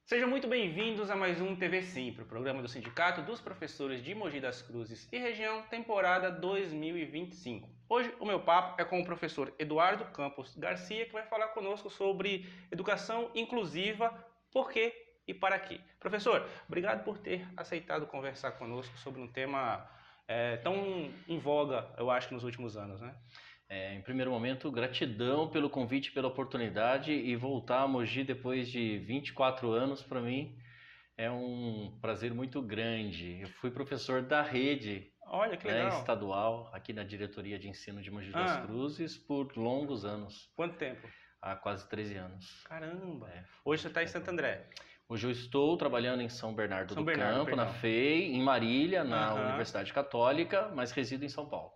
Sejam muito bem-vindos a mais um TV Simpro, programa do Sindicato dos Professores de Mogi das Cruzes e Região, temporada 2025. Hoje o meu papo é com o professor Eduardo Campos Garcia, que vai falar conosco sobre educação inclusiva, por quê e para quê. Professor, obrigado por ter aceitado conversar conosco sobre um tema tão em voga, eu acho que nos últimos anos, né? Em primeiro momento, gratidão pelo convite, pela oportunidade, e voltar a Mogi depois de 24 anos, para mim, é um prazer muito grande. Eu fui professor da rede, Olha que legal. estadual, aqui na diretoria de ensino de Mogi das Cruzes, por longos anos. Quanto tempo? Há quase 13 anos. Caramba! Hoje você está em Santo André? Hoje eu estou trabalhando em São Bernardo do Campo, na FEI, em Marília, na Universidade Católica, mas resido em São Paulo.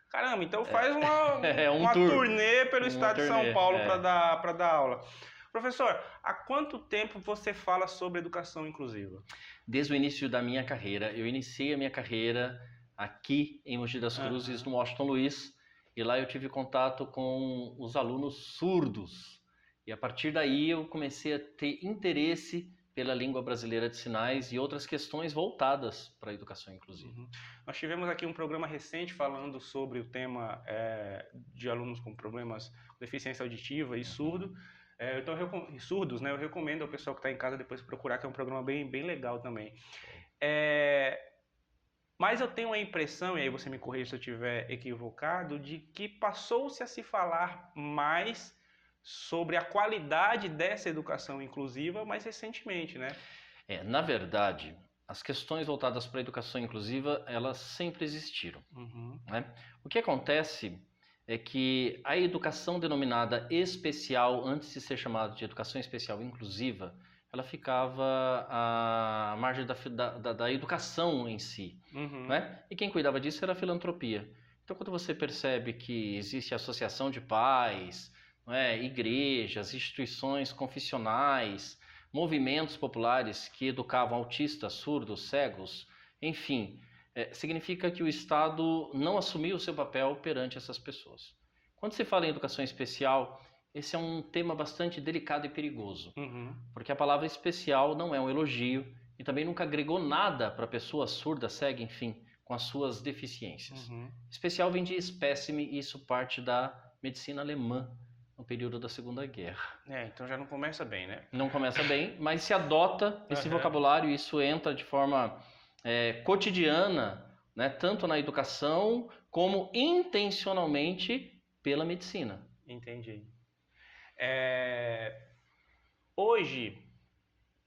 Caramba, então faz uma turnê pelo estado de São Paulo para dar aula. Professor, há quanto tempo você fala sobre educação inclusiva? Desde o início da minha carreira. Eu iniciei a minha carreira aqui em Mogi das Cruzes, no Washington Luiz, e lá eu tive contato com os alunos surdos. E a partir daí eu comecei a ter interesse pela língua brasileira de sinais e outras questões voltadas para a educação inclusiva. Nós tivemos aqui um programa recente falando sobre o tema de alunos com problemas com deficiência auditiva e surdos, né? Eu recomendo ao pessoal que está em casa depois procurar, que é um programa bem legal também. Mas eu tenho a impressão, e aí você me corrija se eu estiver equivocado, de que passou-se a se falar mais sobre a qualidade dessa educação inclusiva mais recentemente, né? Na verdade, as questões voltadas para a educação inclusiva, elas sempre existiram. Né? O que acontece é que a educação denominada especial, antes de ser chamada de educação especial inclusiva, ela ficava à margem da educação em si. Né? E quem cuidava disso era a filantropia. Então, quando você percebe que existe associação de pais, igrejas, instituições confessionais, movimentos populares que educavam autistas, surdos, cegos, enfim, significa que o Estado não assumiu o seu papel perante essas pessoas. Quando se fala em educação especial, esse é um tema bastante delicado e perigoso, porque a palavra especial não é um elogio e também nunca agregou nada para a pessoa surda, cega, enfim, com as suas deficiências. Especial vem de espécime e isso parte da medicina alemã, no período da Segunda Guerra. Então já não começa bem, né? Não começa bem, mas se adota esse vocabulário e isso entra de forma cotidiana, né, tanto na educação como intencionalmente pela medicina. Entendi. Hoje,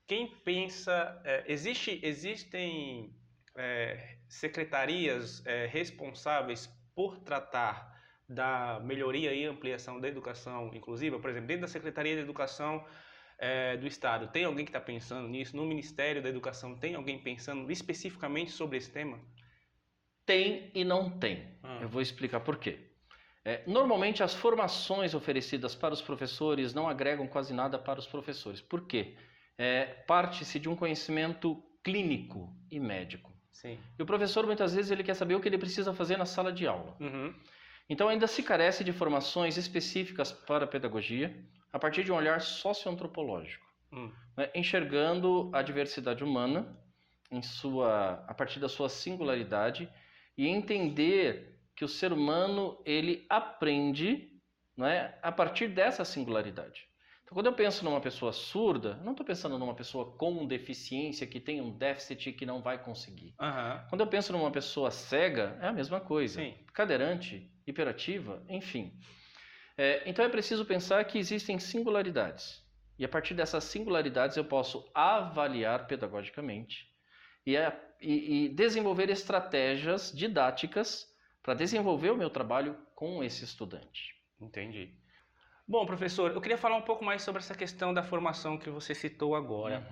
quem pensa... existem secretarias responsáveis por tratar da melhoria e ampliação da educação inclusiva? Por exemplo, dentro da Secretaria de Educação do Estado, tem alguém que está pensando nisso? No Ministério da Educação, tem alguém pensando especificamente sobre esse tema? Tem e não tem. Eu vou explicar por quê. Normalmente, as formações oferecidas para os professores não agregam quase nada para os professores. Por quê? Parte-se de um conhecimento clínico e médico. Sim. E o professor, muitas vezes, ele quer saber o que ele precisa fazer na sala de aula. Então ainda se carece de formações específicas para a pedagogia a partir de um olhar socioantropológico, enxergando a diversidade humana a partir da sua singularidade e entender que o ser humano ele aprende, a partir dessa singularidade. Então, quando eu penso numa pessoa surda, eu não estou pensando numa pessoa com deficiência, que tem um déficit que não vai conseguir. Quando eu penso numa pessoa cega, é a mesma coisa. Sim. Cadeirante, hiperativa, enfim. Então é preciso pensar que existem singularidades. E a partir dessas singularidades eu posso avaliar pedagogicamente e desenvolver estratégias didáticas para desenvolver o meu trabalho com esse estudante. Entendi. Bom, professor, eu queria falar um pouco mais sobre essa questão da formação que você citou agora.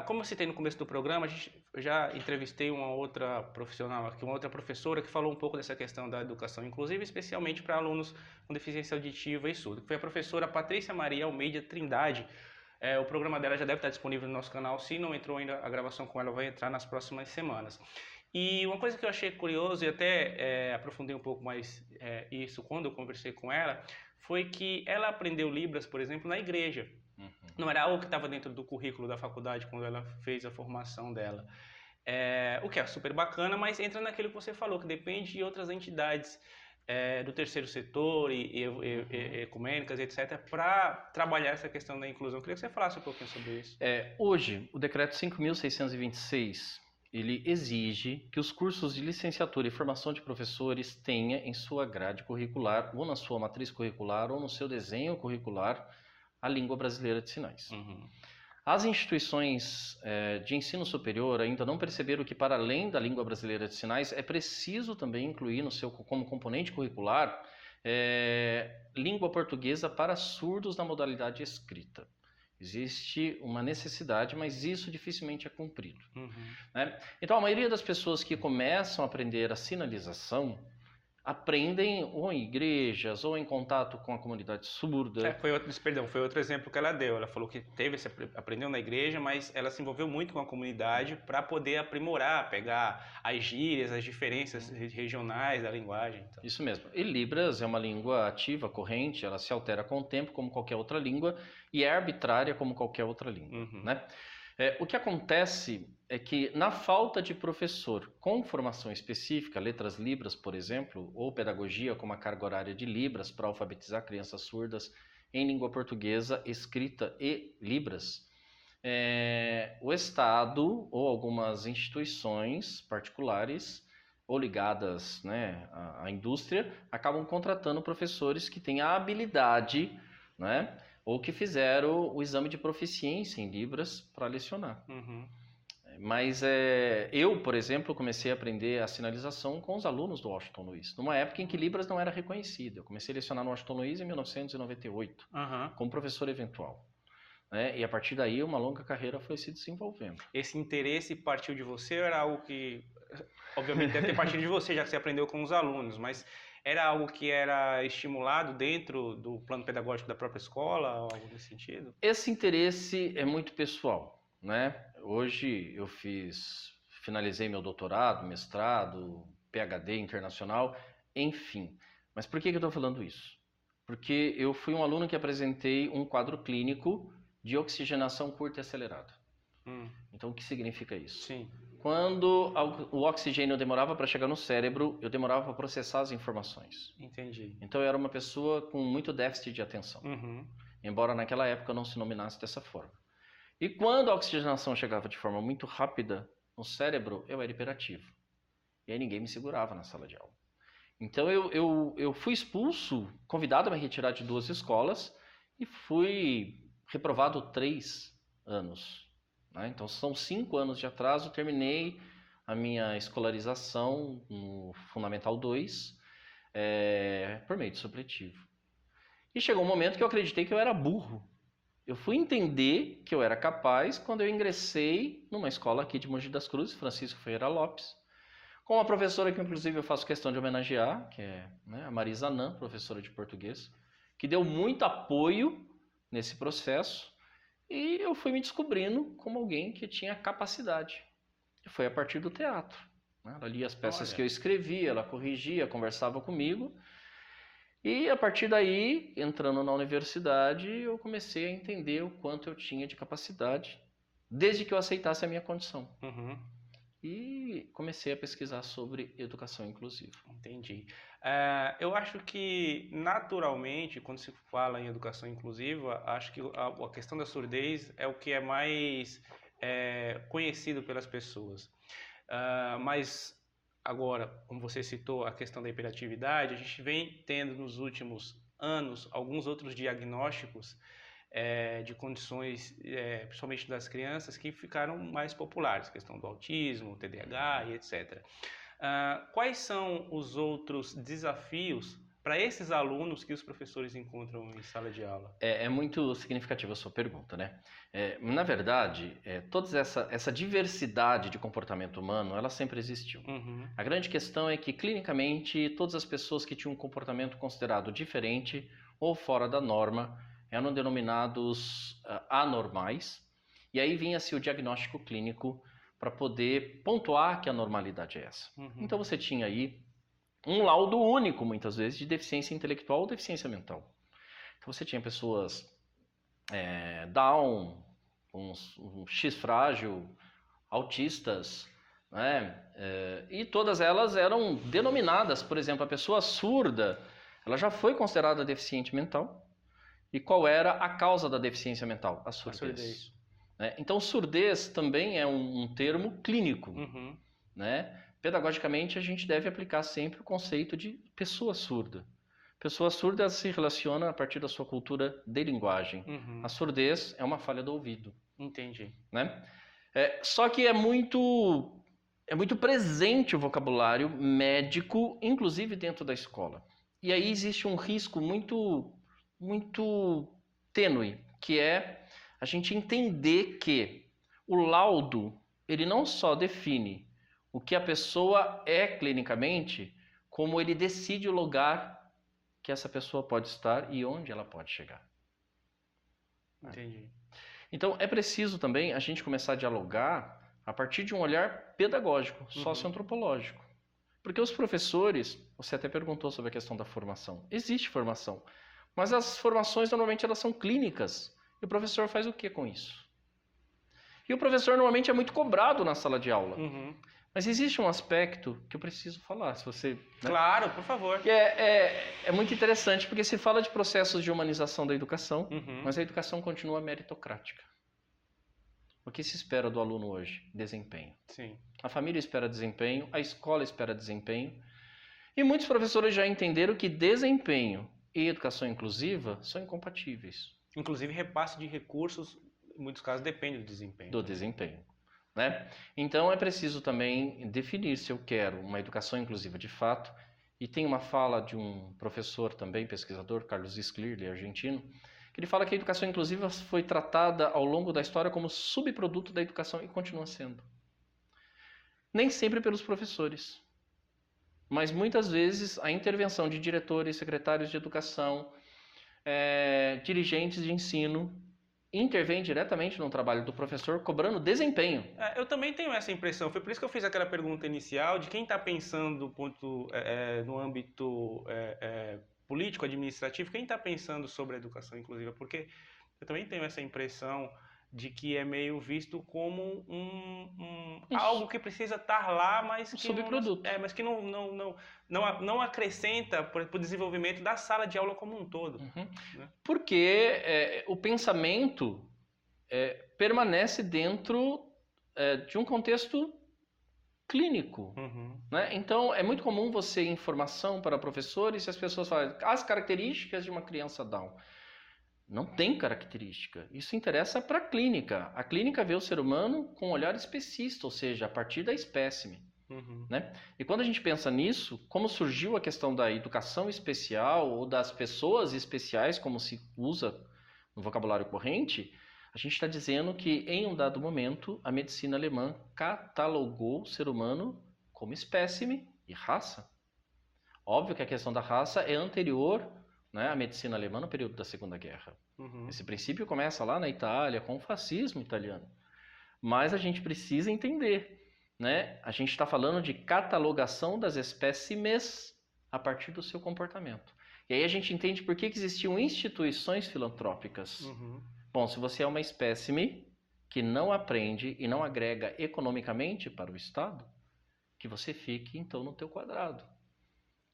Como eu citei no começo do programa, eu já entrevistei uma outra profissional aqui, uma outra professora que falou um pouco dessa questão da educação inclusiva, especialmente para alunos com deficiência auditiva e surdo, que foi a professora Patrícia Maria Almeida Trindade. O programa dela já deve estar disponível no nosso canal. Se não entrou ainda, a gravação com ela vai entrar nas próximas semanas. E uma coisa que eu achei curioso, e até aprofundei um pouco mais isso quando eu conversei com ela, foi que ela aprendeu Libras, por exemplo, na igreja. não era algo que estava dentro do currículo da faculdade quando ela fez a formação dela. O que é super bacana, mas entra naquilo que você falou, que depende de outras entidades do terceiro setor e ecumênicas, etc., para trabalhar essa questão da inclusão. Eu queria que você falasse um pouquinho sobre isso. Hoje, o decreto 5.626, ele exige que os cursos de licenciatura e formação de professores tenham em sua grade curricular, ou na sua matriz curricular, ou no seu desenho curricular, a língua brasileira de sinais. Uhum. As instituições de ensino superior ainda não perceberam que, para além da língua brasileira de sinais, é preciso também incluir como componente curricular língua portuguesa para surdos na modalidade escrita. Existe uma necessidade, mas isso dificilmente é cumprido. Uhum. Né? Então, a maioria das pessoas que começam a aprender a sinalização aprendem ou em igrejas ou em contato com a comunidade surda. Foi outro exemplo que ela deu. Ela falou que aprendeu na igreja, mas ela se envolveu muito com a comunidade para poder aprimorar, pegar as gírias, as diferenças regionais da linguagem. Então. Isso mesmo. E Libras é uma língua ativa, corrente, ela se altera com o tempo como qualquer outra língua e é arbitrária como qualquer outra língua. Uhum. Né? O que acontece é que, na falta de professor com formação específica, letras Libras, por exemplo, ou pedagogia com uma carga horária de Libras para alfabetizar crianças surdas em língua portuguesa, escrita e Libras, o Estado ou algumas instituições particulares ou ligadas, né, à indústria acabam contratando professores que têm a habilidade, né, ou que fizeram o exame de proficiência em Libras para lecionar. Uhum. Mas eu, por exemplo, comecei a aprender a sinalização com os alunos do Washington Luiz, numa época em que Libras não era reconhecido. Eu comecei a lecionar no Washington Luiz em 1998, como professor eventual. E a partir daí uma longa carreira foi se desenvolvendo. Esse interesse partiu de você ou era algo que, obviamente, deve ter partido de você, já que você aprendeu com os alunos, mas era algo que era estimulado dentro do plano pedagógico da própria escola, ou algo nesse sentido? Esse interesse é muito pessoal, né? Hoje eu finalizei meu doutorado, mestrado, PhD internacional, enfim. Mas por que eu estou falando isso? Porque eu fui um aluno que apresentei um quadro clínico de oxigenação curta e acelerada. Então, o que significa isso? Sim. Quando o oxigênio demorava para chegar no cérebro, eu demorava para processar as informações. Entendi. Então, eu era uma pessoa com muito déficit de atenção. Uhum. Embora naquela época não se nominasse dessa forma. E quando a oxigenação chegava de forma muito rápida no cérebro, eu era hiperativo. E aí ninguém me segurava na sala de aula. Então, eu fui expulso, convidado a me retirar de 2 escolas e fui reprovado 3 anos. Então, são 5 anos de atraso. Terminei a minha escolarização no Fundamental 2 por meio de supletivo. E chegou um momento que eu acreditei que eu era burro. Eu fui entender que eu era capaz quando eu ingressei numa escola aqui de Mogi das Cruzes, Francisco Ferreira Lopes, com uma professora que, inclusive, eu faço questão de homenagear, que é a Marisa Nan, professora de português, que deu muito apoio nesse processo. E eu fui me descobrindo como alguém que tinha capacidade. E foi a partir do teatro. Ela lia as peças que eu escrevia, ela corrigia, conversava comigo. E a partir daí, entrando na universidade, eu comecei a entender o quanto eu tinha de capacidade, desde que eu aceitasse a minha condição. Uhum. E comecei a pesquisar sobre educação inclusiva. Entendi. Eu acho que, naturalmente, quando se fala em educação inclusiva, acho que a questão da surdez é o que é mais conhecido pelas pessoas. Mas, agora, como você citou a questão da hiperatividade, a gente vem tendo nos últimos anos alguns outros diagnósticos de condições, principalmente das crianças, que ficaram mais populares, a questão do autismo, TDAH e etc. Quais são os outros desafios para esses alunos que os professores encontram em sala de aula? É muito significativa a sua pergunta, né? Na verdade, toda essa diversidade de comportamento humano, ela sempre existiu. Uhum. A grande questão é que, clinicamente, todas as pessoas que tinham um comportamento considerado diferente ou fora da norma eram denominados anormais, e aí vinha-se o diagnóstico clínico para poder pontuar que a normalidade é essa. Uhum. Então você tinha aí um laudo único, muitas vezes, de deficiência intelectual ou deficiência mental. Então você tinha pessoas Down, um X frágil, autistas, né? E todas elas eram denominadas, por exemplo, a pessoa surda, ela já foi considerada deficiente mental. E qual era a causa da deficiência mental? A surdez. Né? Então, surdez também é um termo clínico. Uhum. Né? Pedagogicamente, a gente deve aplicar sempre o conceito de pessoa surda. Pessoa surda se relaciona a partir da sua cultura de linguagem. Uhum. A surdez é uma falha do ouvido. Entendi. Né? Só que é muito presente o vocabulário médico, inclusive dentro da escola. E aí existe um risco muito tênue, que é a gente entender que o laudo, ele não só define o que a pessoa é clinicamente, como ele decide o lugar que essa pessoa pode estar e onde ela pode chegar. Entendi. Então, é preciso também a gente começar a dialogar a partir de um olhar pedagógico, socioantropológico. Porque os professores, você até perguntou sobre a questão da formação. Existe formação, mas as formações normalmente elas são clínicas. E o professor faz o que com isso? E o professor normalmente é muito cobrado na sala de aula. Uhum. Mas existe um aspecto que eu preciso falar, se você... Né? Claro, por favor. Que é muito interessante, porque se fala de processos de humanização da educação, mas a educação continua meritocrática. O que se espera do aluno hoje? Desempenho. Sim. A família espera desempenho, a escola espera desempenho. E muitos professores já entenderam que desempenho e educação inclusiva são incompatíveis. Inclusive, repasse de recursos, em muitos casos, depende do desempenho. Do desempenho. Né? Então, é preciso também definir se eu quero uma educação inclusiva de fato. E tem uma fala de um professor também, pesquisador, Carlos Schlierle, argentino, que ele fala que a educação inclusiva foi tratada ao longo da história como subproduto da educação e continua sendo. Nem sempre pelos professores, mas muitas vezes a intervenção de diretores, secretários de educação, dirigentes de ensino, intervém diretamente no trabalho do professor, cobrando desempenho. Eu também tenho essa impressão. Foi por isso que eu fiz aquela pergunta inicial de quem está pensando no âmbito político, administrativo, quem está pensando sobre a educação inclusiva, porque eu também tenho essa impressão de que é meio visto como algo que precisa estar lá, mas que subproduto. Mas que não acrescenta para o desenvolvimento da sala de aula como um todo. Né? Porque o pensamento permanece dentro de um contexto clínico. Né? Então, é muito comum você ir informação para professores e as pessoas falam as características de uma criança Down. Não tem característica. Isso interessa para a clínica. A clínica vê o ser humano com um olhar especista, ou seja, a partir da espécime. Né? E quando a gente pensa nisso, como surgiu a questão da educação especial ou das pessoas especiais, como se usa no vocabulário corrente, a gente está dizendo que em um dado momento a medicina alemã catalogou o ser humano como espécime e raça. Óbvio que a questão da raça é anterior, né, à medicina alemã no período da Segunda Guerra. Esse princípio começa lá na Itália com o fascismo italiano. Mas a gente precisa entender, né? A gente está falando de catalogação das espécimes a partir do seu comportamento. E aí a gente entende por que existiam instituições filantrópicas. Bom, se você é uma espécime que não aprende e não agrega economicamente para o Estado, que você fique então no teu quadrado.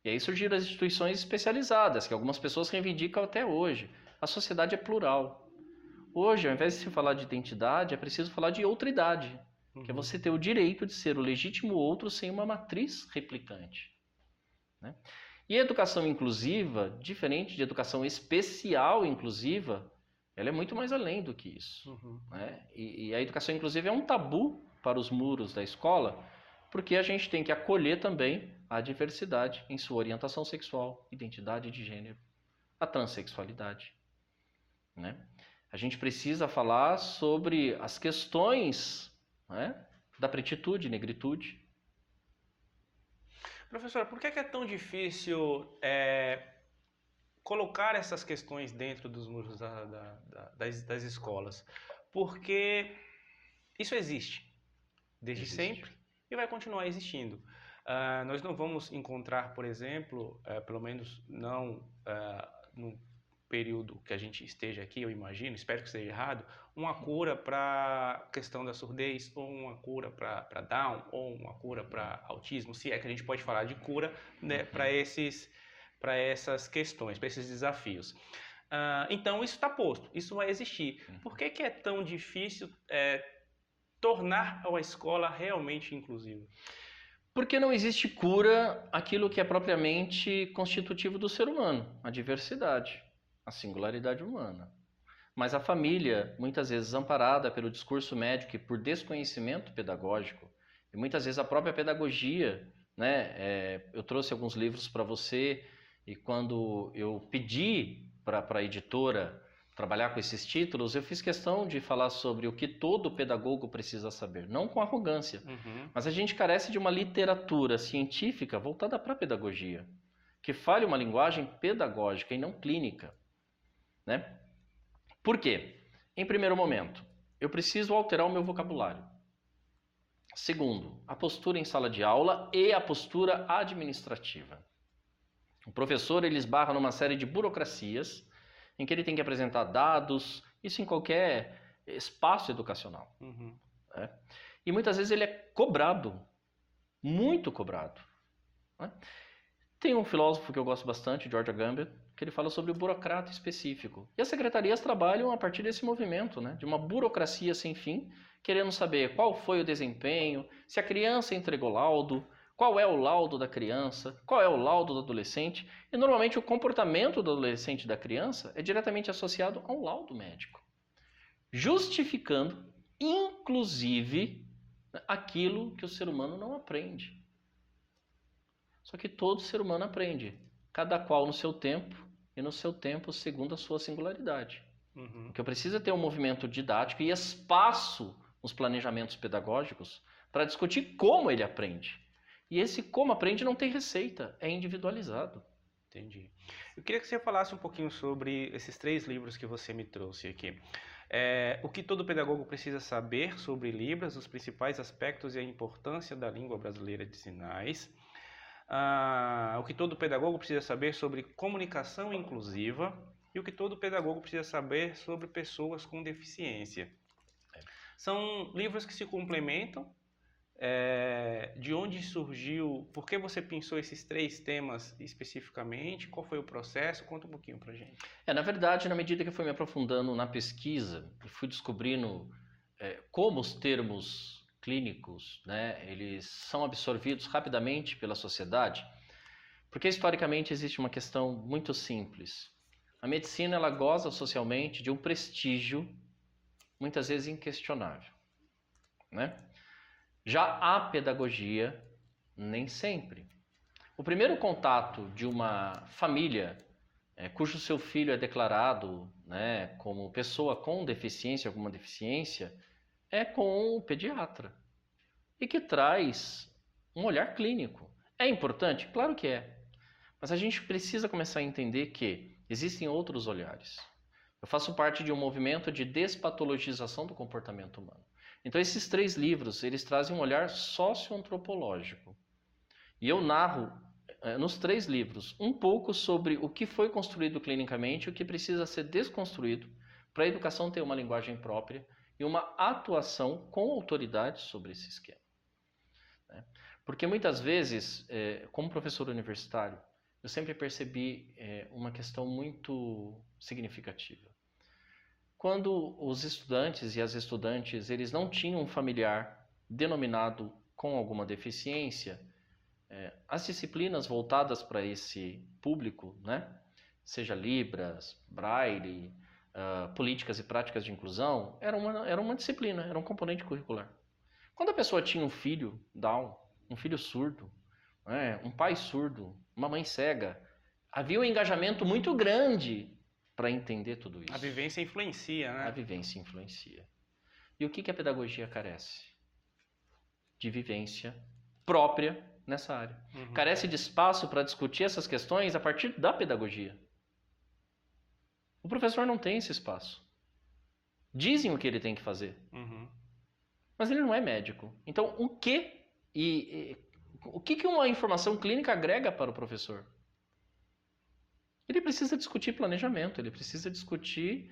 E aí surgiram as instituições especializadas, que algumas pessoas reivindicam até hoje. A sociedade é plural. Hoje, ao invés de se falar de identidade, é preciso falar de outridade, que é você ter o direito de ser o legítimo outro sem uma matriz replicante. Né? E a educação inclusiva, diferente de educação especial inclusiva, ela é muito mais além do que isso. Né? E a educação inclusiva é um tabu para os muros da escola, porque a gente tem que acolher também a diversidade em sua orientação sexual, identidade de gênero, a transexualidade. Né? A gente precisa falar sobre as questões, né, da pretitude, negritude. Professor, por que é tão difícil colocar essas questões dentro dos muros das escolas? Porque isso existe desde sempre e vai continuar existindo. Nós não vamos encontrar, por exemplo, pelo menos não período que a gente esteja aqui, eu imagino, espero que esteja errado, uma cura para a questão da surdez, ou uma cura para Down, ou uma cura para autismo, se é que a gente pode falar de cura, né, para essas questões, para esses desafios. Então, isso está posto, isso vai existir. Por que é tão difícil tornar a escola realmente inclusiva? Porque não existe cura aquilo que é propriamente constitutivo do ser humano, a diversidade, a singularidade humana. Mas a família, muitas vezes amparada pelo discurso médico e por desconhecimento pedagógico, e muitas vezes a própria pedagogia, né? Eu trouxe alguns livros para você, e quando eu pedi para a editora trabalhar com esses títulos, eu fiz questão de falar sobre o que todo pedagogo precisa saber, não com arrogância, mas a gente carece de uma literatura científica voltada para a pedagogia, que fale uma linguagem pedagógica e não clínica, né? Por quê? Em primeiro momento, eu preciso alterar o meu vocabulário. Segundo, a postura em sala de aula e a postura administrativa. O professor ele esbarra numa série de burocracias em que ele tem que apresentar dados, isso em qualquer espaço educacional. Né? E muitas vezes ele é cobrado, muito cobrado. Né? Tem um filósofo que eu gosto bastante, George Agamben, que ele fala sobre o burocrata específico. E as secretarias trabalham a partir desse movimento, né? De uma burocracia sem fim, querendo saber qual foi o desempenho, se a criança entregou laudo, qual é o laudo da criança, qual é o laudo do adolescente. E normalmente o comportamento do adolescente e da criança é diretamente associado a um laudo médico, justificando, inclusive, aquilo que o ser humano não aprende. Só que todo ser humano aprende, cada qual no seu tempo e no seu tempo segundo a sua singularidade. Porque eu preciso ter um movimento didático e espaço nos planejamentos pedagógicos para discutir como ele aprende. E esse como aprende não tem receita, é individualizado. Entendi. Eu queria que você falasse um pouquinho sobre esses 3 livros que você me trouxe aqui. O que todo pedagogo precisa saber sobre Libras, os principais aspectos e a importância da língua brasileira de sinais. O que todo pedagogo precisa saber sobre comunicação inclusiva e o que todo pedagogo precisa saber sobre pessoas com deficiência. São livros que se complementam. De onde surgiu, por que você pensou esses 3 temas especificamente, qual foi o processo? Conta um pouquinho pra gente. Na verdade, na medida que eu fui me aprofundando na pesquisa, eu fui descobrindo como os termos clínicos, né, eles são absorvidos rapidamente pela sociedade, porque historicamente existe uma questão muito simples. A medicina ela goza socialmente de um prestígio, muitas vezes inquestionável, né? Já a pedagogia, nem sempre. O primeiro contato de uma família cujo seu filho é declarado, né, como pessoa com deficiência, alguma deficiência, é com o pediatra. E que traz um olhar clínico. É importante? Claro que é. Mas a gente precisa começar a entender que existem outros olhares. Eu faço parte de um movimento de despatologização do comportamento humano. Então esses 3 livros, eles trazem um olhar socioantropológico. E eu narro nos 3 livros um pouco sobre o que foi construído clinicamente e o que precisa ser desconstruído para a educação ter uma linguagem própria e uma atuação com autoridade sobre esse esquema. Porque muitas vezes, como professor universitário, eu sempre percebi uma questão muito significativa. Quando os estudantes e as estudantes eles não tinham um familiar denominado com alguma deficiência, as disciplinas voltadas para esse público, né, seja Libras, Braille, políticas e práticas de inclusão, era uma disciplina, era um componente curricular. Quando a pessoa tinha um filho Down, um filho surdo, um pai surdo, uma mãe cega, havia um engajamento muito grande para entender tudo isso. A vivência influencia, né? A vivência influencia. E o que a pedagogia carece? De vivência própria nessa área. Carece de espaço para discutir essas questões a partir da pedagogia. O professor não tem esse espaço. Dizem o que ele tem que fazer. Mas ele não é médico. Então, o que uma informação clínica agrega para o professor? Ele precisa discutir planejamento, ele precisa discutir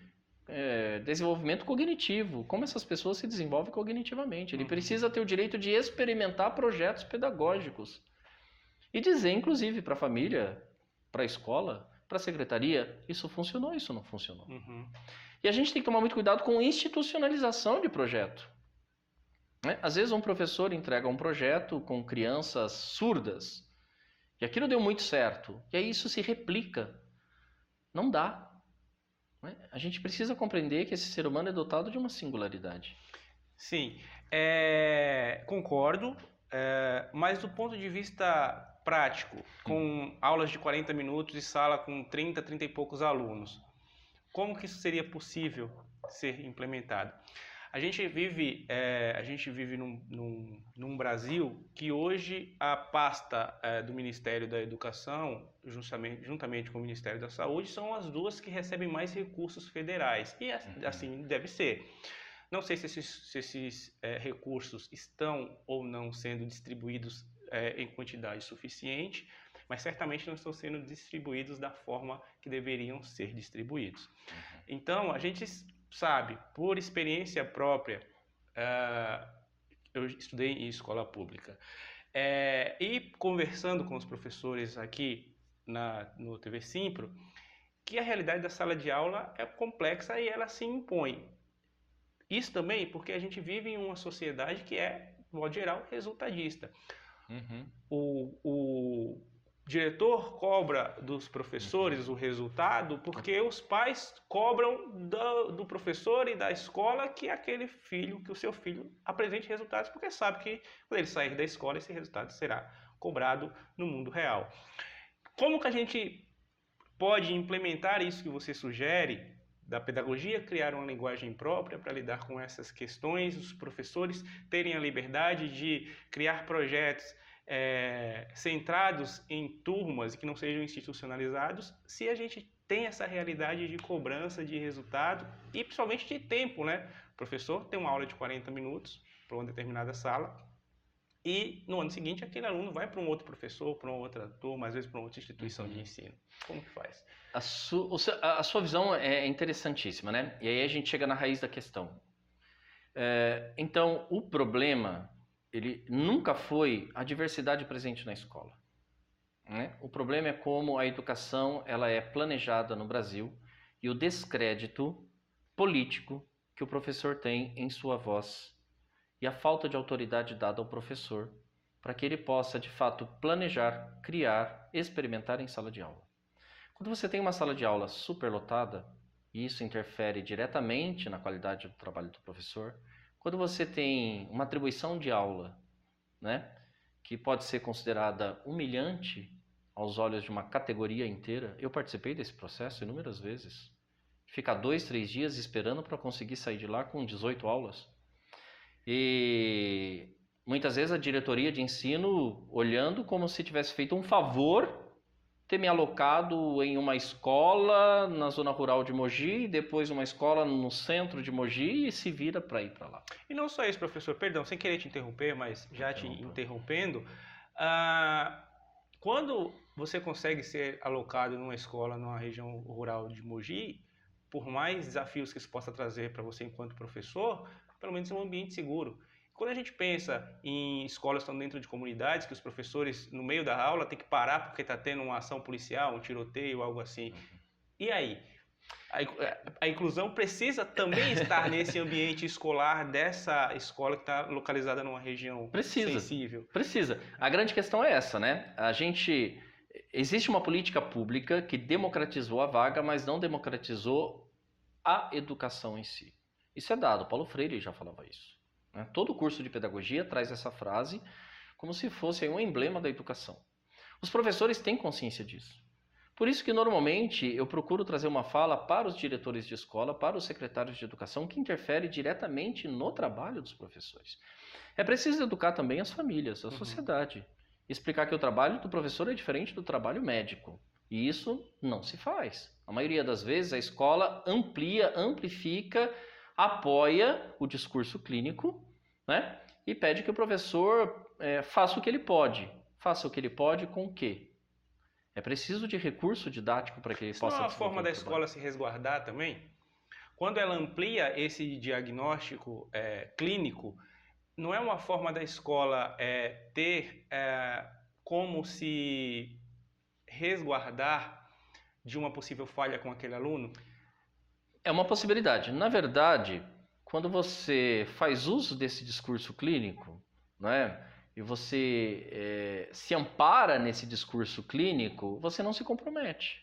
desenvolvimento cognitivo, como essas pessoas se desenvolvem cognitivamente. Ele precisa ter o direito de experimentar projetos pedagógicos e dizer, inclusive, para a família, para a escola, para a secretaria, isso funcionou, isso não funcionou. E a gente tem que tomar muito cuidado com institucionalização de projeto. Às vezes um professor entrega um projeto com crianças surdas e aquilo deu muito certo, e aí isso se replica. Não dá. A gente precisa compreender que esse ser humano é dotado de uma singularidade. Sim, concordo, mas do ponto de vista prático, com aulas de 40 minutos e sala com 30 e poucos alunos, como que isso seria possível ser implementado? A gente vive num Brasil que hoje a pasta do Ministério da Educação, juntamente com o Ministério da Saúde, são as duas que recebem mais recursos federais. E assim deve ser. Não sei se esses recursos estão ou não sendo distribuídos em quantidade suficiente, mas certamente não estão sendo distribuídos da forma que deveriam ser distribuídos. Então, a gente sabe, por experiência própria, eu estudei em escola pública, e conversando com os professores aqui no TV Simpro, que a realidade da sala de aula é complexa e ela se impõe. Isso também porque a gente vive em uma sociedade que é, de modo geral, resultadista. O diretor cobra dos professores o resultado porque os pais cobram do professor e da escola que o seu filho apresente resultados, porque sabe que quando ele sair da escola esse resultado será cobrado no mundo real. Como que a gente pode implementar isso que você sugere da pedagogia, criar uma linguagem própria para lidar com essas questões, os professores terem a liberdade de criar projetos centrados em turmas e que não sejam institucionalizados, se a gente tem essa realidade de cobrança de resultado e principalmente de tempo, né? O professor tem uma aula de 40 minutos para uma determinada sala e no ano seguinte aquele aluno vai para um outro professor, para uma outra turma, às vezes para uma outra instituição de ensino. Como que faz? A sua visão é interessantíssima, né? E aí a gente chega na raiz da questão. Então, o problema, ele nunca foi a diversidade presente na escola. Né? O problema é como a educação ela é planejada no Brasil e o descrédito político que o professor tem em sua voz e a falta de autoridade dada ao professor para que ele possa, de fato, planejar, criar, experimentar em sala de aula. Quando você tem uma sala de aula superlotada, e isso interfere diretamente na qualidade do trabalho do professor, quando você tem uma atribuição de aula, né, que pode ser considerada humilhante aos olhos de uma categoria inteira, eu participei desse processo inúmeras vezes. Ficar 2, 3 dias esperando para conseguir sair de lá com 18 aulas. E muitas vezes a diretoria de ensino olhando como se tivesse feito um favor ter me alocado em uma escola na zona rural de Mogi, depois uma escola no centro de Mogi e se vira para ir para lá. E não só isso, professor, perdão, sem querer te interromper, mas já te interrompendo, quando você consegue ser alocado numa escola numa região rural de Mogi, por mais desafios que isso possa trazer para você enquanto professor, pelo menos é um ambiente seguro. Quando a gente pensa em escolas que estão dentro de comunidades, que os professores, no meio da aula, têm que parar porque está tendo uma ação policial, um tiroteio, algo assim. E aí? A inclusão precisa também estar nesse ambiente escolar dessa escola que está localizada numa região sensível? Precisa. A grande questão é essa, né? Existe uma política pública que democratizou a vaga, mas não democratizou a educação em si. Isso é dado. Paulo Freire já falava isso. Todo curso de pedagogia traz essa frase como se fosse um emblema da educação. Os professores têm consciência disso. Por isso que normalmente eu procuro trazer uma fala para os diretores de escola, para os secretários de educação, que interfere diretamente no trabalho dos professores. É preciso educar também as famílias, a sociedade. Explicar que o trabalho do professor é diferente do trabalho médico. E isso não se faz. A maioria das vezes a escola amplifica, apoia o discurso clínico, né? E pede que o professor faça o que ele pode. Faça o que ele pode com o quê? É preciso de recurso didático para que ele possa desenvolver. Isso é uma forma da escola se resguardar também? Quando ela amplia esse diagnóstico clínico, não é uma forma da escola ter como se resguardar de uma possível falha com aquele aluno? É uma possibilidade. Na verdade, quando você faz uso desse discurso clínico, não é? E você se ampara nesse discurso clínico, você não se compromete.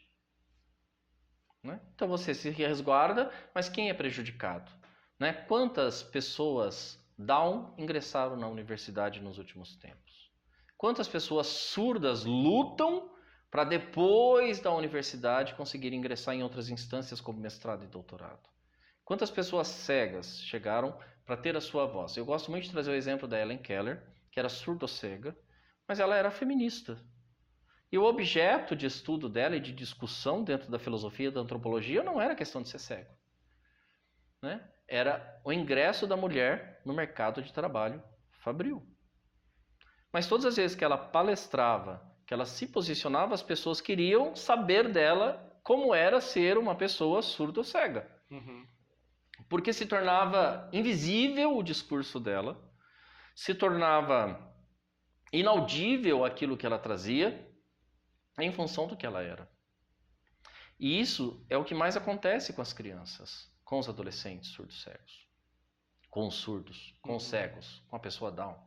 Né? Então você se resguarda, mas quem é prejudicado? Né? Quantas pessoas Down ingressaram na universidade nos últimos tempos? Quantas pessoas surdas lutam para depois da universidade conseguir ingressar em outras instâncias como mestrado e doutorado? Quantas pessoas cegas chegaram para ter a sua voz? Eu gosto muito de trazer o exemplo da Helen Keller, que era surdo-cega, mas ela era feminista. E o objeto de estudo dela e de discussão dentro da filosofia e da antropologia não era a questão de ser cego. Né? Era o ingresso da mulher no mercado de trabalho fabril. Mas todas as vezes que ela palestrava, que ela se posicionava, as pessoas queriam saber dela como era ser uma pessoa surdo-cega. Uhum. Porque se tornava invisível o discurso dela, se tornava inaudível aquilo que ela trazia, em função do que ela era. E isso é o que mais acontece com as crianças, com os adolescentes surdos-cegos, com os surdos, com os cegos, com a pessoa Down.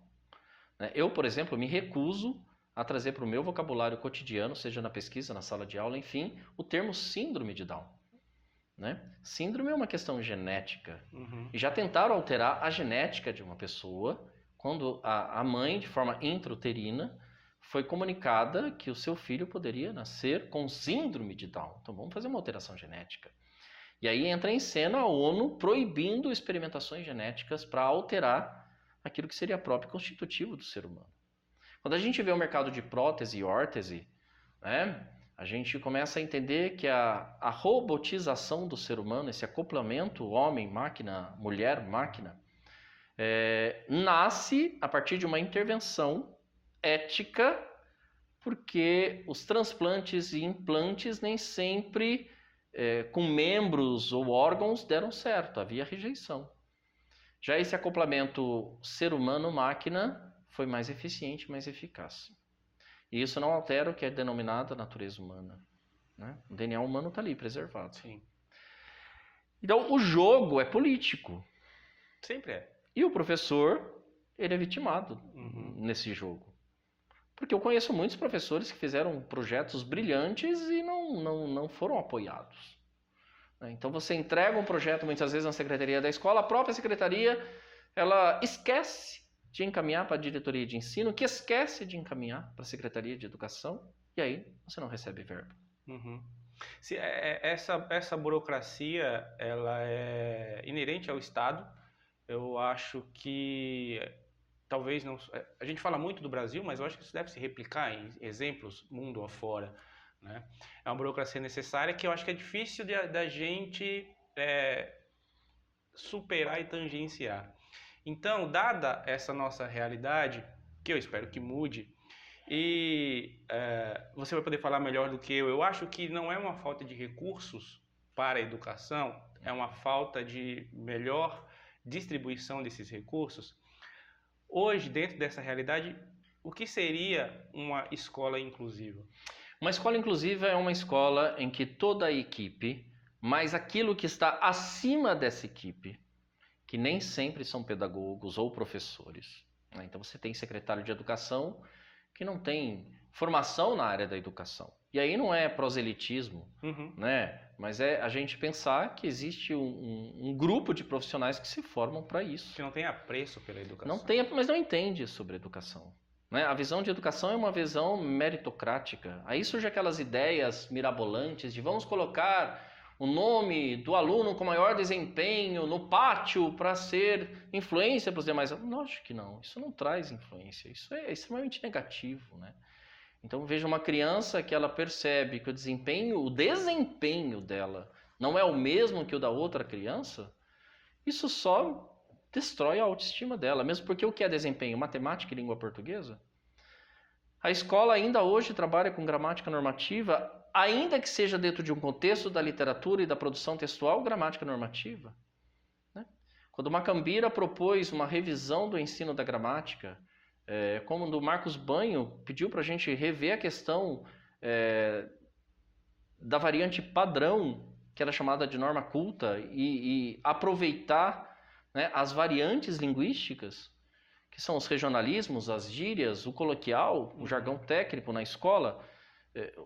Eu, por exemplo, me recuso a trazer para o meu vocabulário cotidiano, seja na pesquisa, na sala de aula, enfim, o termo síndrome de Down. Né? Síndrome é uma questão genética. E já tentaram alterar a genética de uma pessoa quando a mãe, de forma intrauterina, foi comunicada que o seu filho poderia nascer com síndrome de Down. Então vamos fazer uma alteração genética. E aí entra em cena a ONU proibindo experimentações genéticas para alterar aquilo que seria próprio e constitutivo do ser humano. Quando a gente vê o mercado de prótese e órtese, né, a gente começa a entender que a robotização do ser humano, esse acoplamento homem-máquina, mulher-máquina, nasce a partir de uma intervenção ética, porque os transplantes e implantes nem sempre com membros ou órgãos deram certo, havia rejeição. Já esse acoplamento ser humano-máquina foi mais eficiente, mais eficaz. E isso não altera o que é denominado a natureza humana. Né? O DNA humano está ali, preservado. Sim. Então, o jogo é político. Sempre é. E o professor, ele é vitimado nesse jogo. Porque eu conheço muitos professores que fizeram projetos brilhantes e não foram apoiados. Então você entrega um projeto muitas vezes na secretaria da escola, a própria secretaria ela esquece de encaminhar para a diretoria de ensino, que esquece de encaminhar para a secretaria de educação, e aí você não recebe verba. Essa burocracia ela é inerente ao Estado. Eu acho que talvez não... A gente fala muito do Brasil, mas eu acho que isso deve se replicar em exemplos mundo afora. Né? É uma burocracia necessária que eu acho que é difícil da gente superar e tangenciar. Então, dada essa nossa realidade, que eu espero que mude, e você vai poder falar melhor do que eu acho que não é uma falta de recursos para a educação, é uma falta de melhor distribuição desses recursos. Hoje, dentro dessa realidade, o que seria uma escola inclusiva? Uma escola inclusiva é uma escola em que toda a equipe, mas aquilo que está acima dessa equipe, que nem sempre são pedagogos ou professores. Né? Então você tem secretário de educação que não tem formação na área da educação. E aí não é proselitismo, né? Mas é a gente pensar que existe um grupo de profissionais que se formam para isso. Que não tem apreço pela educação. Não tem, mas não entende sobre educação. Né? A visão de educação é uma visão meritocrática. Aí surgem aquelas ideias mirabolantes de vamos colocar o nome do aluno com maior desempenho no pátio para ser influência para os demais. Lógico que não, isso não traz influência, isso é extremamente negativo, né? Então veja uma criança que ela percebe que o desempenho dela não é o mesmo que o da outra criança, isso só destrói a autoestima dela, mesmo porque o que é desempenho? Matemática e língua portuguesa? A escola ainda hoje trabalha com gramática normativa, ainda que seja dentro de um contexto da literatura e da produção textual, gramática normativa. Né? Quando Macambira propôs uma revisão do ensino da gramática, como o Marcos Banho pediu para a gente rever a questão da variante padrão, que era chamada de norma culta, e aproveitar, né, as variantes linguísticas, que são os regionalismos, as gírias, o coloquial, o jargão técnico na escola,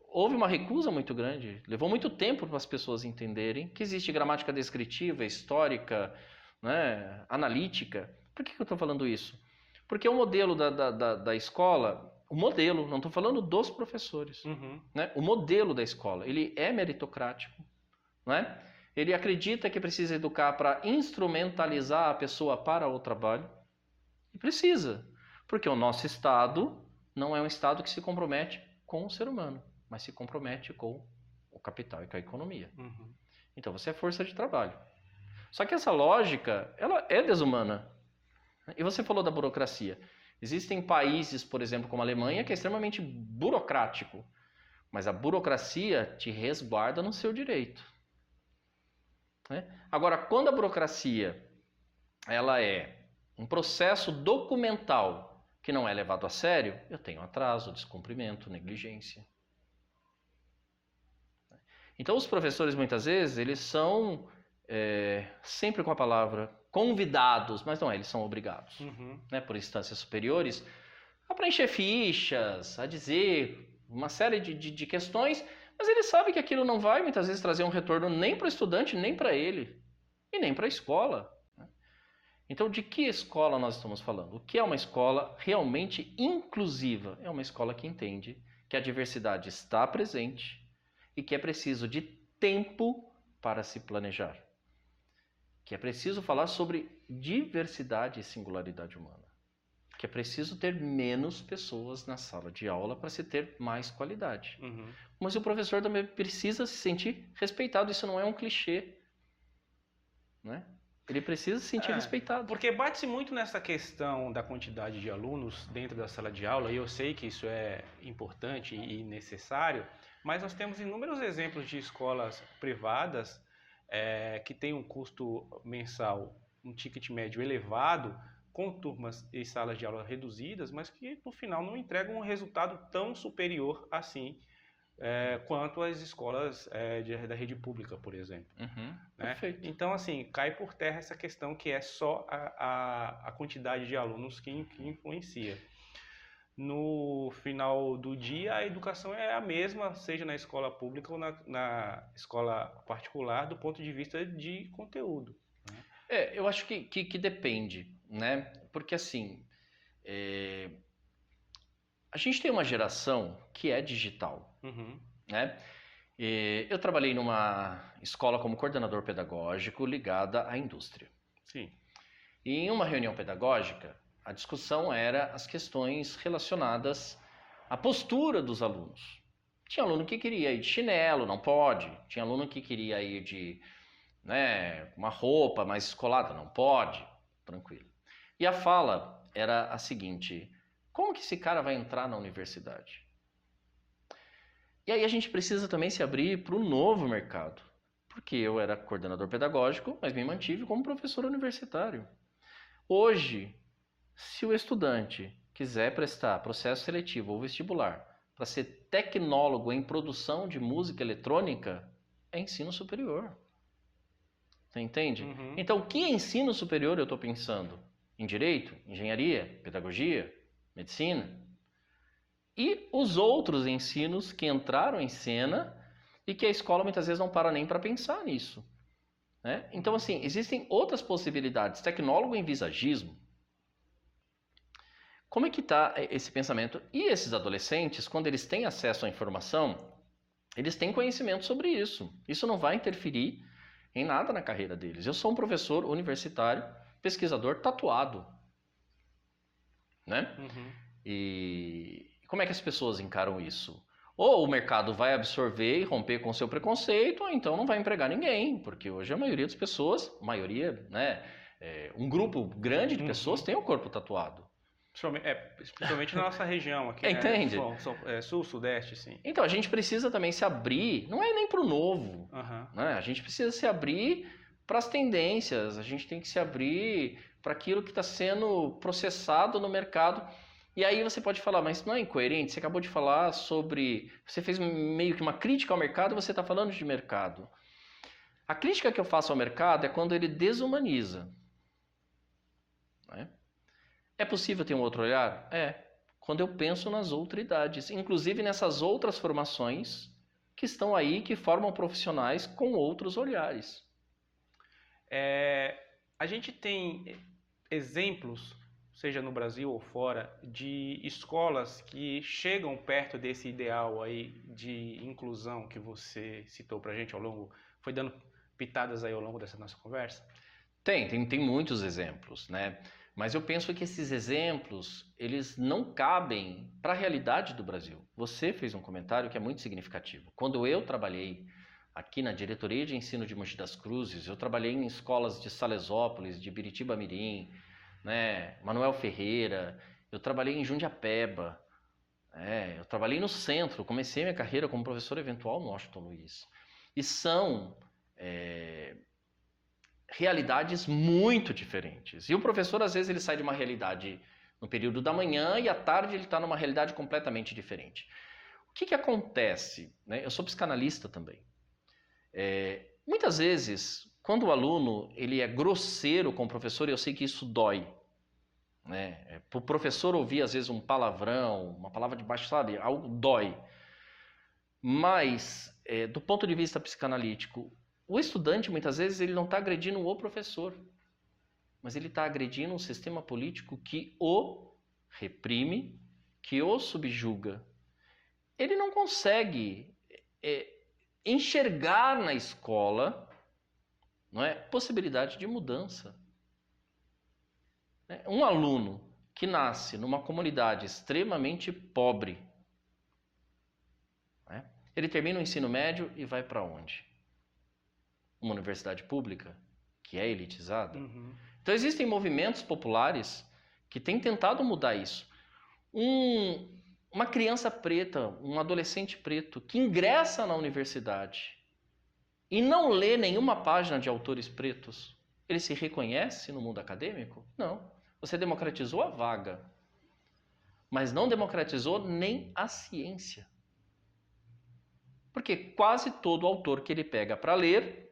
houve uma recusa muito grande. Levou muito tempo para as pessoas entenderem que existe gramática descritiva, histórica, né, analítica. Por que eu estou falando isso? Porque o modelo da escola, o modelo, não estou falando dos professores, né, o modelo da escola, ele é meritocrático, né? Ele acredita que precisa educar para instrumentalizar a pessoa para o trabalho. E precisa, porque o nosso Estado não é um Estado que se compromete com o ser humano, mas se compromete com o capital e com a economia. Então você é força de trabalho. Só que essa lógica, ela é desumana. E você falou da burocracia. Existem países, por exemplo, como a Alemanha, que é extremamente burocrático, mas a burocracia te resguarda no seu direito. Agora, quando a burocracia ela é um processo documental que não é levado a sério, eu tenho atraso, descumprimento, negligência. Então, os professores, muitas vezes, eles são sempre com a palavra convidados, mas não é, eles são obrigados, né, por instâncias superiores, a preencher fichas, a dizer uma série de questões, mas ele sabe que aquilo não vai, muitas vezes, trazer um retorno nem para o estudante, nem para ele, e nem para a escola. Então, de que escola nós estamos falando? O que é uma escola realmente inclusiva? É uma escola que entende que a diversidade está presente e que é preciso de tempo para se planejar. Que é preciso falar sobre diversidade e singularidade humana. Que é preciso ter menos pessoas na sala de aula para se ter mais qualidade. Mas o professor também precisa se sentir respeitado. Isso não é um clichê, né? Ele precisa se sentir respeitado. Porque bate-se muito nessa questão da quantidade de alunos dentro da sala de aula, e eu sei que isso é importante e necessário, mas nós temos inúmeros exemplos de escolas privadas que têm um custo mensal, um ticket médio elevado, com turmas e salas de aula reduzidas, mas que no final não entregam um resultado tão superior assim quanto as escolas da rede pública, por exemplo. Né? Então, assim, cai por terra essa questão que é só a quantidade de alunos que influencia. No final do dia, a educação é a mesma, seja na escola pública ou na escola particular, do ponto de vista de conteúdo. Eu acho que depende, né? Porque, assim, a gente tem uma geração que é digital, né? Eu trabalhei numa escola como coordenador pedagógico ligada à indústria. Sim. E em uma reunião pedagógica, a discussão era as questões relacionadas à postura dos alunos. Tinha aluno que queria ir de chinelo, não pode. Tinha aluno que queria ir de uma roupa mais descolada, não pode. Tranquilo. E a fala era a seguinte: como que esse cara vai entrar na universidade? E aí a gente precisa também se abrir para o novo mercado. Porque eu era coordenador pedagógico, mas me mantive como professor universitário. Hoje, se o estudante quiser prestar processo seletivo ou vestibular para ser tecnólogo em produção de música eletrônica, é ensino superior. Você entende? Então, que ensino superior eu estou pensando? Em direito, engenharia, pedagogia, medicina? E os outros ensinos que entraram em cena e que a escola muitas vezes não para nem para pensar nisso. Né? Então, assim, existem outras possibilidades. Tecnólogo em visagismo. Como é que está esse pensamento? E esses adolescentes, quando eles têm acesso à informação, eles têm conhecimento sobre isso. Isso não vai interferir em nada na carreira deles. Eu sou um professor universitário, pesquisador tatuado. Né? E como é que as pessoas encaram isso? Ou o mercado vai absorver e romper com o seu preconceito, ou então não vai empregar ninguém, porque hoje a maioria das pessoas, um grupo grande de pessoas tem o corpo tatuado. Principalmente na nossa região aqui, Entende? Sul, Sudeste, sim. Então, a gente precisa também se abrir, não é nem para o novo, né? A gente precisa se abrir para as tendências, a gente tem que se abrir para aquilo que está sendo processado no mercado. E aí você pode falar, mas não é incoerente? Você acabou de falar sobre... Você fez meio que uma crítica ao mercado e você está falando de mercado. A crítica que eu faço ao mercado é quando ele desumaniza. Né? É possível ter um outro olhar? É. Quando eu penso nas outridades, inclusive nessas outras formações que estão aí, que formam profissionais com outros olhares. A gente tem exemplos, seja no Brasil ou fora, de escolas que chegam perto desse ideal aí de inclusão que você citou pra gente ao longo, foi dando pitadas aí ao longo dessa nossa conversa? Tem muitos exemplos, né? Mas eu penso que esses exemplos, eles não cabem para a realidade do Brasil. Você fez um comentário que é muito significativo. Quando eu trabalhei aqui na Diretoria de Ensino de Mogi das Cruzes, eu trabalhei em escolas de Salesópolis, de Biritiba-Mirim, né, Manuel Ferreira, eu trabalhei em Jundiapeba, eu trabalhei no centro, comecei minha carreira como professor eventual no Washington Luiz. E são realidades muito diferentes. E o professor, às vezes, ele sai de uma realidade no período da manhã e à tarde ele está numa realidade completamente diferente. O que acontece? Né? Eu sou psicanalista também. Muitas vezes, quando o aluno ele é grosseiro com o professor, eu sei que isso dói. Né? Para o professor ouvir, às vezes, um palavrão, uma palavra de baixo, sabe? Algo dói. Mas, do ponto de vista psicanalítico, o estudante, muitas vezes, ele não está agredindo o professor, mas ele está agredindo um sistema político que o reprime, que o subjuga. Ele não consegue enxergar na escola, não é, possibilidade de mudança. Um aluno que nasce numa comunidade extremamente pobre, ele termina o ensino médio e vai para onde? Uma universidade pública, que é elitizada. Uhum. Então existem movimentos populares que têm tentado mudar isso. Uma criança preta, um adolescente preto, que ingressa na universidade e não lê nenhuma página de autores pretos, ele se reconhece no mundo acadêmico? Não. Você democratizou a vaga, mas não democratizou nem a ciência. Porque quase todo autor que ele pega para ler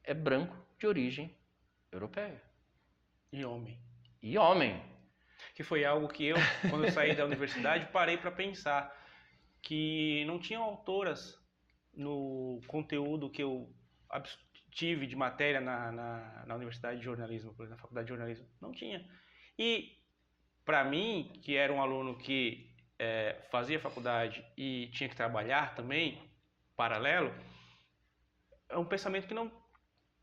é branco de origem europeia. E homem. E homem. Que foi algo que eu, quando eu saí da universidade, parei para pensar. Que não tinham autoras no conteúdo que eu tive de matéria na Universidade de Jornalismo, por exemplo, na Faculdade de Jornalismo. Não tinha. E, para mim, que era um aluno que fazia faculdade e tinha que trabalhar também, paralelo, é um pensamento que não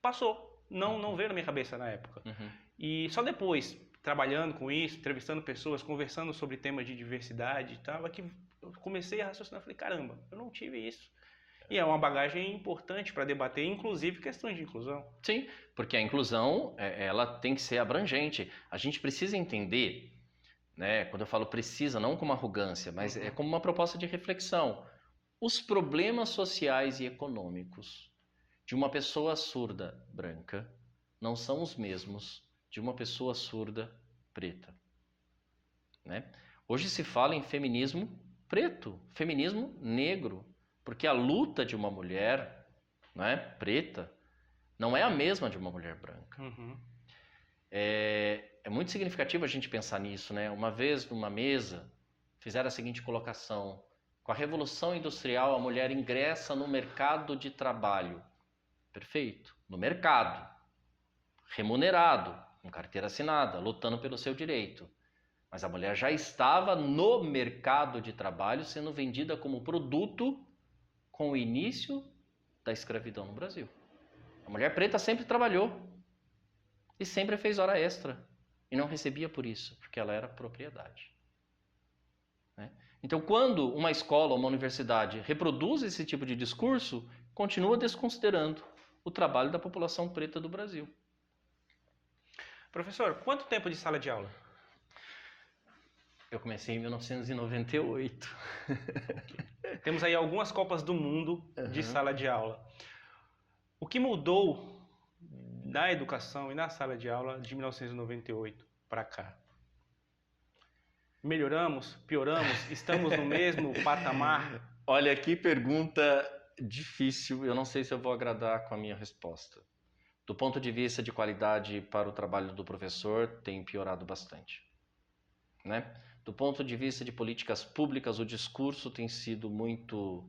passou, não veio na minha cabeça na época. Uhum. E só depois, trabalhando com isso, entrevistando pessoas, conversando sobre temas de diversidade e tal, é que eu comecei a raciocinar, falei, caramba, eu não tive isso. E é uma bagagem importante para debater, inclusive, questões de inclusão. Sim, porque a inclusão, ela tem que ser abrangente. A gente precisa entender, né, quando eu falo precisa, não como arrogância, mas é como uma proposta de reflexão. Os problemas sociais e econômicos de uma pessoa surda branca não são os mesmos de uma pessoa surda preta. Né? Hoje se fala em feminismo preto, feminismo negro, porque a luta de uma mulher, né, preta não é a mesma de uma mulher branca. Uhum. É muito significativo a gente pensar nisso. Né? Uma vez, numa mesa, fizeram a seguinte colocação: com a Revolução Industrial, a mulher ingressa no mercado de trabalho. Perfeito. No mercado. Remunerado, com carteira assinada, lutando pelo seu direito. Mas a mulher já estava no mercado de trabalho sendo vendida como produto com o início da escravidão no Brasil. A mulher preta sempre trabalhou e sempre fez hora extra e não recebia por isso, porque ela era propriedade. Né? Então, quando uma escola ou uma universidade reproduz esse tipo de discurso, continua desconsiderando o trabalho da população preta do Brasil. Professor, quanto tempo de sala de aula? Eu comecei em 1998. Temos aí algumas Copas do Mundo de sala de aula. O que mudou na educação e na sala de aula de 1998 para cá? Melhoramos? Pioramos? Estamos no mesmo patamar? Olha, que pergunta difícil. Eu não sei se eu vou agradar com a minha resposta. Do ponto de vista de qualidade para o trabalho do professor, tem piorado bastante, né? Do ponto de vista de políticas públicas, o discurso tem sido muito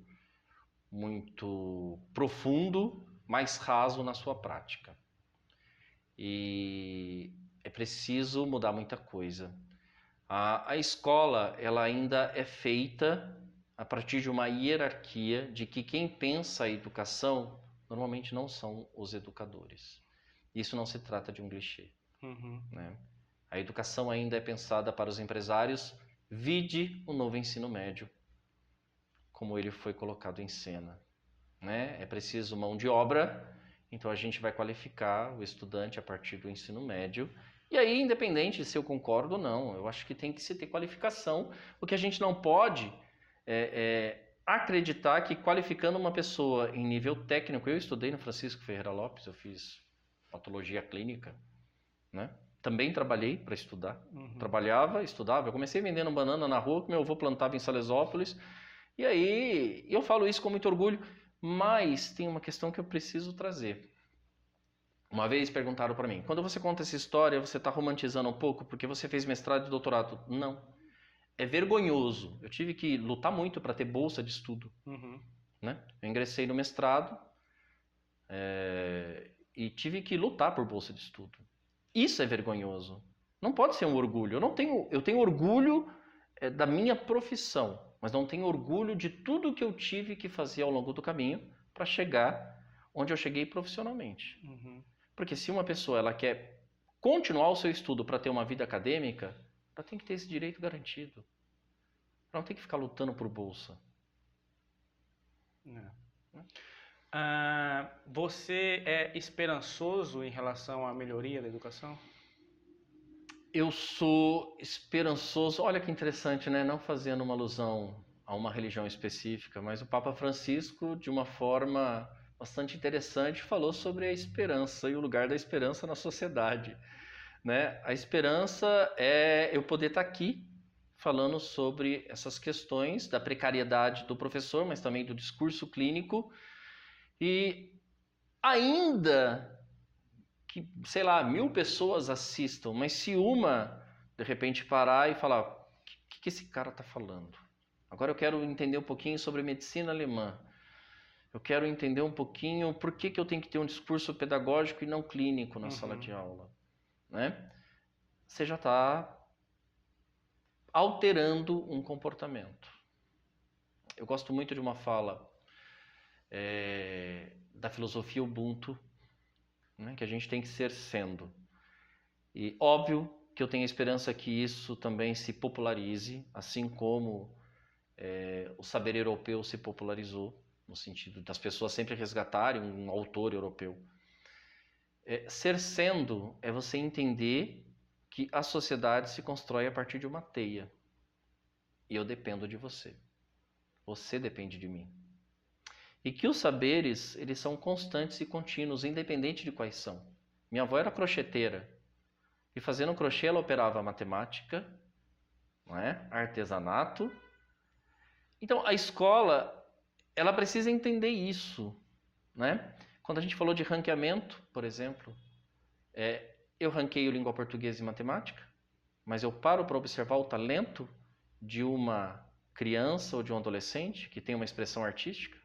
profundo, mais raso na sua prática. E é preciso mudar muita coisa. A escola, ela ainda é feita a partir de uma hierarquia de que quem pensa a educação normalmente não são os educadores. Isso não se trata de um clichê, né? A educação ainda é pensada para os empresários, vide o novo ensino médio, como ele foi colocado em cena, né? É preciso mão de obra, então a gente vai qualificar o estudante a partir do ensino médio. E aí, independente se eu concordo ou não, eu acho que tem que se ter qualificação. O que a gente não pode acreditar que qualificando uma pessoa em nível técnico, eu estudei no Francisco Ferreira Lopes, eu fiz patologia clínica, né? Também trabalhei para estudar. Trabalhava, estudava. Eu comecei vendendo banana na rua que meu avô plantava em Salesópolis. E aí, eu falo isso com muito orgulho, mas tem uma questão que eu preciso trazer. Uma vez perguntaram para mim, quando você conta essa história, você está romantizando um pouco porque você fez mestrado e doutorado? Não. É vergonhoso. Eu tive que lutar muito para ter bolsa de estudo, né? Eu ingressei no mestrado e tive que lutar por bolsa de estudo. Isso é vergonhoso. Não pode ser um orgulho. Eu tenho orgulho da minha profissão, mas não tenho orgulho de tudo que eu tive que fazer ao longo do caminho para chegar onde eu cheguei profissionalmente. Porque se uma pessoa ela quer continuar o seu estudo para ter uma vida acadêmica, ela tem que ter esse direito garantido. Ela não tem que ficar lutando por bolsa. Você é esperançoso em relação à melhoria da educação? Eu sou esperançoso. Olha que interessante, né? Não fazendo uma alusão a uma religião específica, mas o Papa Francisco, de uma forma bastante interessante, falou sobre a esperança e o lugar da esperança na sociedade, né? A esperança é eu poder estar aqui falando sobre essas questões da precariedade do professor, mas também do discurso clínico. E ainda que, sei lá, 1000 pessoas assistam, mas se uma, de repente, parar e falar, o que esse cara está falando? Agora eu quero entender um pouquinho sobre medicina alemã. Eu quero entender um pouquinho por que eu tenho que ter um discurso pedagógico e não clínico na sala de aula, né? Você já está alterando um comportamento. Eu gosto muito de uma fala da filosofia Ubuntu, né, que a gente tem que ser sendo. E óbvio que eu tenho a esperança que isso também se popularize, assim como o saber europeu se popularizou, no sentido das pessoas sempre resgatarem um autor europeu. Ser sendo é você entender que a sociedade se constrói a partir de uma teia. E eu dependo de você. Você depende de mim. E que os saberes, eles são constantes e contínuos, independente de quais são. Minha avó era crocheteira. E fazendo crochê, ela operava matemática, não é? Artesanato. Então, a escola, ela precisa entender isso, né? Quando a gente falou de ranqueamento, por exemplo, eu ranqueio língua portuguesa e matemática, mas eu paro para observar o talento de uma criança ou de um adolescente que tem uma expressão artística.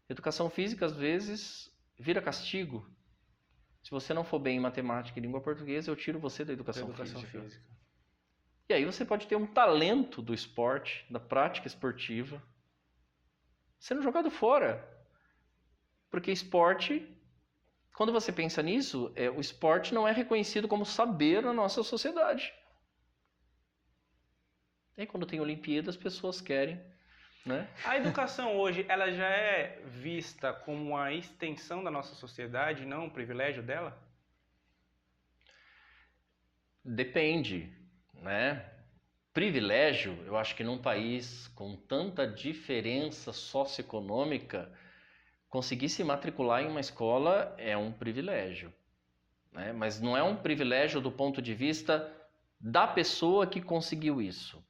Educação física, às vezes, vira castigo. Se você não for bem em matemática e língua portuguesa, eu tiro você da educação física. E aí você pode ter um talento do esporte, da prática esportiva, sendo jogado fora. Porque esporte, quando você pensa nisso, o esporte não é reconhecido como saber na nossa sociedade. E aí, quando tem Olimpíada, as pessoas querem, né? A educação hoje, ela já é vista como uma extensão da nossa sociedade, não um privilégio dela? Depende, né? privilégio, eu acho que num país com tanta diferença socioeconômica, conseguir se matricular em uma escola é um privilégio, né? Mas não é um privilégio do ponto de vista da pessoa que conseguiu isso,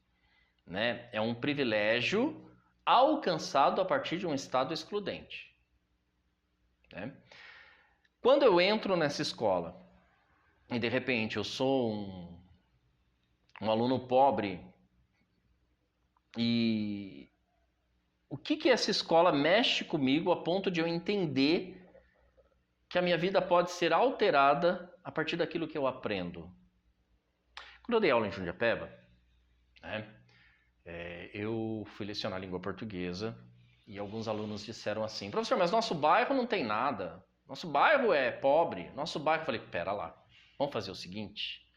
né? É um privilégio alcançado a partir de um estado excludente, né? Quando eu entro nessa escola e de repente eu sou um aluno pobre, e o que essa escola mexe comigo a ponto de eu entender que a minha vida pode ser alterada a partir daquilo que eu aprendo? Quando eu dei aula em Jundiapeba, né, eu fui lecionar língua portuguesa e alguns alunos disseram assim: professor, mas nosso bairro não tem nada, nosso bairro é pobre, nosso bairro... Eu falei, pera lá, vamos fazer o seguinte,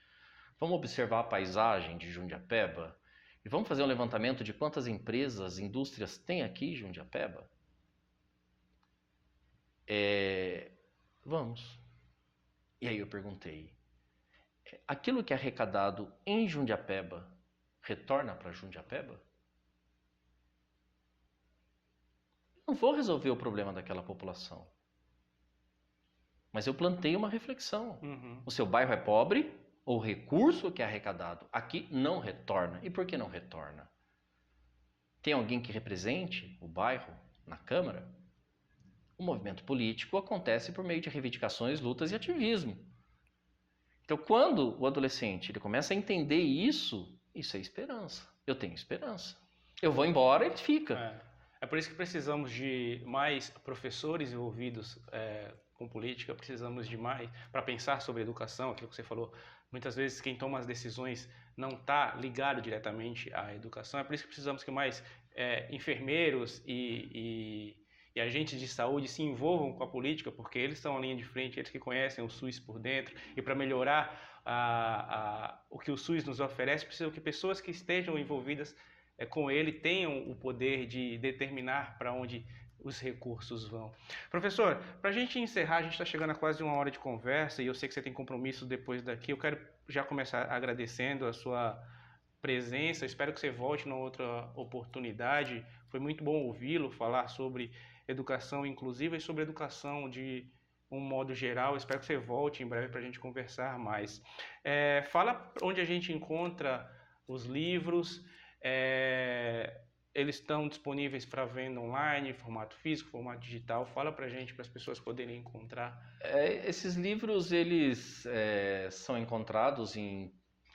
vamos observar a paisagem de Jundiapeba e vamos fazer um levantamento de quantas empresas, indústrias tem aqui em Jundiapeba? Vamos. E aí eu perguntei, aquilo que é arrecadado em Jundiapeba retorna para Jundiapeba? Não vou resolver o problema daquela população. Mas eu plantei uma reflexão. O seu bairro é pobre, o recurso que é arrecadado aqui não retorna. E por que não retorna? Tem alguém que represente o bairro na Câmara? O movimento político acontece por meio de reivindicações, lutas e ativismo. Então, quando o adolescente ele começa a entender isso é esperança. Eu tenho esperança. Eu vou embora, ele fica. É por isso que precisamos de mais professores envolvidos com política, precisamos de mais para pensar sobre educação, aquilo que você falou. Muitas vezes quem toma as decisões não está ligado diretamente à educação. É por isso que precisamos que mais enfermeiros e agentes de saúde se envolvam com a política, porque eles estão na linha de frente, eles que conhecem o SUS por dentro. E para melhorar o que o SUS nos oferece, precisam que pessoas que estejam envolvidas com ele tenham o poder de determinar para onde os recursos vão. Professor, para a gente encerrar, a gente está chegando a quase 1 hora de conversa e eu sei que você tem compromisso depois daqui. Eu quero já começar agradecendo a sua presença. Espero que você volte numa outra oportunidade. Foi muito bom ouvi-lo falar sobre educação inclusiva e sobre educação de um modo geral. Espero que você volte em breve para a gente conversar mais. Fala onde a gente encontra os livros. Eles estão disponíveis para venda online, formato físico, formato digital. Fala para a gente, para as pessoas poderem encontrar. Esses livros eles são encontrados em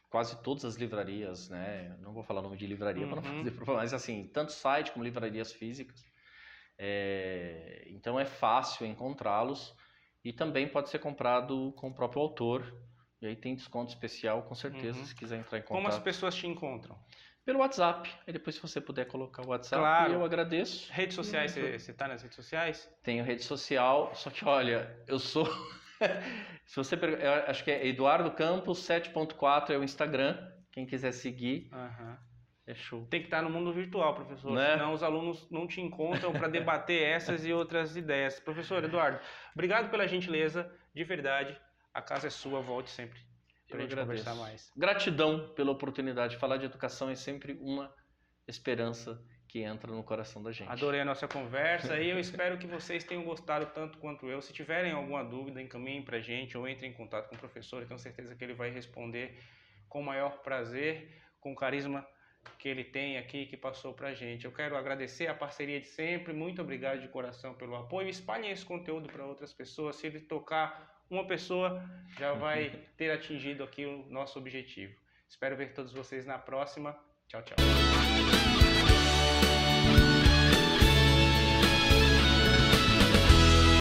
quase todas as livrarias, né? Não vou falar o nome de livraria para não fazer problema, mas assim, tanto site como livrarias físicas. Então é fácil encontrá-los e também pode ser comprado com o próprio autor. E aí tem desconto especial, com certeza, se quiser entrar em contato. Como as pessoas te encontram? Pelo WhatsApp. Aí depois, se você puder colocar o WhatsApp, claro. Eu agradeço. Redes sociais, você está nas redes sociais? Tenho rede social, só que olha, eu sou... Se você eu acho que é Eduardo Campos 7.4 é o Instagram. Quem quiser seguir, é show. Tem que estar no mundo virtual, professor. Né? Senão os alunos não te encontram para debater essas e outras ideias. Professor Eduardo, obrigado pela gentileza, de verdade. A casa é sua, volte sempre. Para a gente conversar mais. Gratidão pela oportunidade de falar de educação, é sempre uma esperança que entra no coração da gente. Adorei a nossa conversa e eu espero que vocês tenham gostado tanto quanto eu. Se tiverem alguma dúvida, encaminhem para a gente ou entrem em contato com o professor. Eu tenho certeza que ele vai responder com o maior prazer, com o carisma que ele tem aqui, que passou para a gente. Eu quero agradecer a parceria de sempre. Muito obrigado de coração pelo apoio. Espalhem esse conteúdo para outras pessoas. Se ele tocar uma pessoa, já vai ter atingido aqui o nosso objetivo. Espero ver todos vocês na próxima. Tchau, tchau.